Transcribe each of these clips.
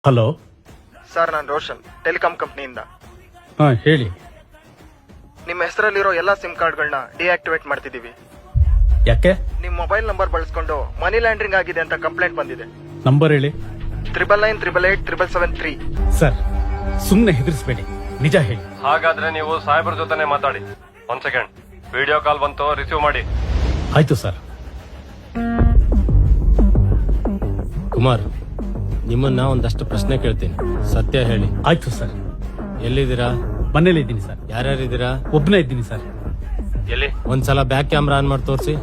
Hello sir, ನಾನು Roshan, telecom ಕಂಪ್ನಿಯಿಂದ. ಹೇಳಿ. ನಿಮ್ಮ ಹೆಸರಲ್ಲಿರೋ ಎಲ್ಲಾ ಸಿಮ್ ಕಾರ್ಡ್ಗಳನ್ನ ಡಿಆಕ್ಟಿವೇಟ್ ಮಾಡ್ತಿದೀವಿ. ಯಾಕೆ? ನಿಮ್ಮ ಮೊಬೈಲ್ ನಂಬರ್ ಬಳಸ್ಕೊಂಡು ಮನಿ ಲ್ಯಾಂಡ್ರಿಂಗ್ ಆಗಿದೆ ಅಂತ ಕಂಪ್ಲೇಂಟ್ ಬಂದಿದೆ. ನಂಬರ್ ಹೇಳಿ. 99988773. ಸರ್, ಸುಮ್ನೆ ಹೆದರ್ಸ್ಬೇಡಿ, ನಿಜ ಹೇಳಿ. ಹಾಗಾದ್ರೆ ನೀವು ಸಾಹೇಬ್ರ ಜೊತೆನೆ ಮಾತಾಡಿ. ಒಂದ್ ಸೆಕೆಂಡ್, ವಿಡಿಯೋ ಕಾಲ್ ಬಂತು, ರಿಸೀವ್ ಮಾಡಿ. ಆಯ್ತು ಸರ್. ಕುಮಾರ್, ನಿಮ್ಮನ್ನ ಒಂದಷ್ಟು ಪ್ರಶ್ನೆ ಕೇಳ್ತೀನಿ, ಸತ್ಯ ಹೇಳಿ. ಆಯ್ತು ಸರ್. ಎಲ್ಲಿದ್ದೀರಾ? ಮನೇಲಿ ಇದ್ದೀನಿ ಸರ್. ಯಾರ್ಯಾರಿದ್ದೀರಾ? ಒಬ್ಬನೇ ಇದ್ದೀನಿ ಸರ್. ಎಲ್ಲಿ? ಒಂದ್ಸಲ ಬ್ಯಾಕ್ ಕ್ಯಾಮ್ರಾ ಆನ್ ಮಾಡಿ ತೋರಿಸಿ.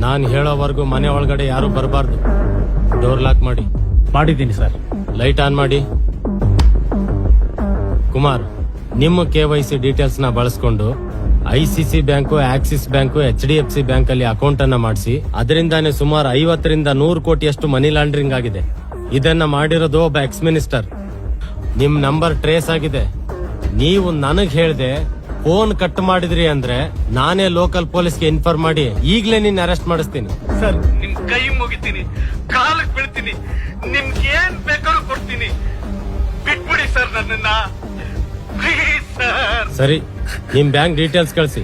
ನಾನು ಹೇಳೋವರೆಗೂ ಮನೆ ಒಳಗಡೆ ಯಾರು ಬರಬಾರ್ದು. ಡೋರ್ ಲಾಕ್ ಮಾಡಿ. ಮಾಡಿದ್ದೀನಿ ಸರ್. ಲೈಟ್ ಆನ್ ಮಾಡಿ. ಕುಮಾರ್, ನಿಮ್ಮ KYC ಡೀಟೇಲ್ಸ್ ನ ಬಳಸ್ಕೊಂಡು ICC bank, Axis bank, HDFC bank ಅಲ್ಲಿ ಅಕೌಂಟ್ ಅನ್ನ ಮಾಡಿಸಿ ಅದರಿಂದಾನೇ ಸುಮಾರು 50 ರಿಂದ 100 ಕೋಟಿಯಷ್ಟು ಮನಿ ಲಾಂಡ್ರಿಂಗ್ ಆಗಿದೆ. ಇದನ್ನ ಮಾಡಿರೋದು ಒಬ್ಬ ಎಕ್ಸ್ ಮಿನಿಸ್ಟರ್. ನಿಮ್ ನಂಬರ್ ಟ್ರೇಸ್ ಆಗಿದೆ. ನೀವು ನನಗ್ ಹೇಳ್ದೆ ಫೋನ್ ಕಟ್ ಮಾಡಿದ್ರಿ ಅಂದ್ರೆ ನಾನೇ ಲೋಕಲ್ ಪೊಲೀಸ್ಗೆ ಇನ್ಫಾರ್ಮ್ ಮಾಡಿ ಈಗ್ಲೇ ನಿನ್ನ ಅರೆಸ್ಟ್ ಮಾಡಿಸ್ತೀನಿ. ಸರ್, ನಿಮ್ ಕೈ ಮುಗಿತೀನಿ, ಕಾಲಕ್ಕೆ ಬೀಳ್ತೀನಿ, ನಿಮ್ಗೆ ಏನ್ ಬೇಕಾದ್ರೂ ಕೊಡ್ತೀನಿ. ಬಿಟ್ಬಿಡಿ ಸರ್ ನನ್ನನ್ನ, ಪ್ಲೀಸ್ ಸರ್. ಸರಿ, ನಿಮ್ ಬ್ಯಾಂಕ್ ಡೀಟೇಲ್ಸ್ ಕಳಿಸಿ.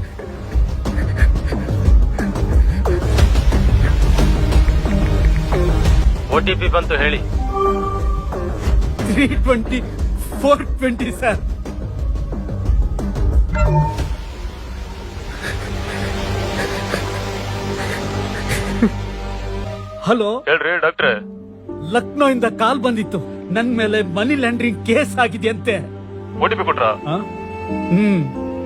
OTP ಬಂತು, ಹೇಳಿ. 320 420 ಸರ್. ಹಲೋ, ಹೇಳ್ರಿ ಡಾಕ್ಟ್ರೆ. ಲಕ್ನೋ ಇಂದ ಕಾಲ್ ಬಂದಿತ್ತು. ನನ್ ಮೇಲೆ ಮನಿ ಲ್ಯಾಂಡ್ರಿಂಗ್ ಕೇಸ್ ಆಗಿದೆಯಂತೆ. OTP ಕೊಟ್ರಾ?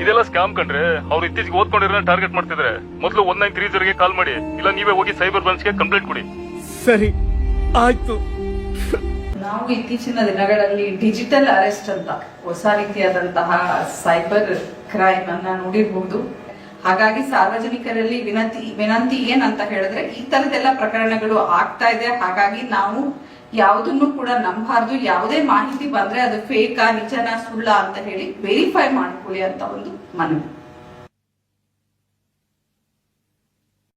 ಇದೆಲ್ಲ ಸ್ಕ್ಯಾಮ್ ಕಂಡ್ರೆ. ಅವ್ರು ಇತ್ತೀಚೆಗೆ ಓದ್ಕೊಂಡಿರೋ ಟಾರ್ಗೆಟ್ ಮಾಡ್ತಿದ್ರೆ ಮೊದಲು 1930 ಕಾಲ್ ಮಾಡಿ, ಇಲ್ಲ ನೀವೇ ಹೋಗಿ ಸೈಬರ್ ಬ್ರಾಂಚ್ಗೆ ಕಂಪ್ಲೇಂಟ್ ಕೊಡಿ. ಸರಿ, ಆಯ್ತು. ನಾವು ಇತ್ತೀಚಿನ ದಿನಗಳಲ್ಲಿ ಡಿಜಿಟಲ್ ಅರೆಸ್ಟ್ ಅಂತ ಹೊಸ ರೀತಿಯಾದಂತಹ ಸೈಬರ್ ಕ್ರೈಮ್ ಅನ್ನ ನೋಡಿರಬಹುದು. ಹಾಗಾಗಿ ಸಾರ್ವಜನಿಕರಲ್ಲಿ ವಿನಂತಿ ಏನಂತ ಹೇಳಿದ್ರೆ, ಈ ತರದೆಲ್ಲ ಪ್ರಕರಣಗಳು ಆಗ್ತಾ ಇದೆ. ಹಾಗಾಗಿ ನಾವು ಯಾವುದನ್ನು ಕೂಡ ನಂಬಾರ್ದು. ಯಾವುದೇ ಮಾಹಿತಿ ಬಂದ್ರೆ ಅದು ಫೇಕಾ, ನಿಜನಾ, ಸುಳ್ಳ ಅಂತ ಹೇಳಿ ವೆರಿಫೈ ಮಾಡ್ಕೊಳ್ಳಿ ಅಂತ ಒಂದು ಮನವಿ.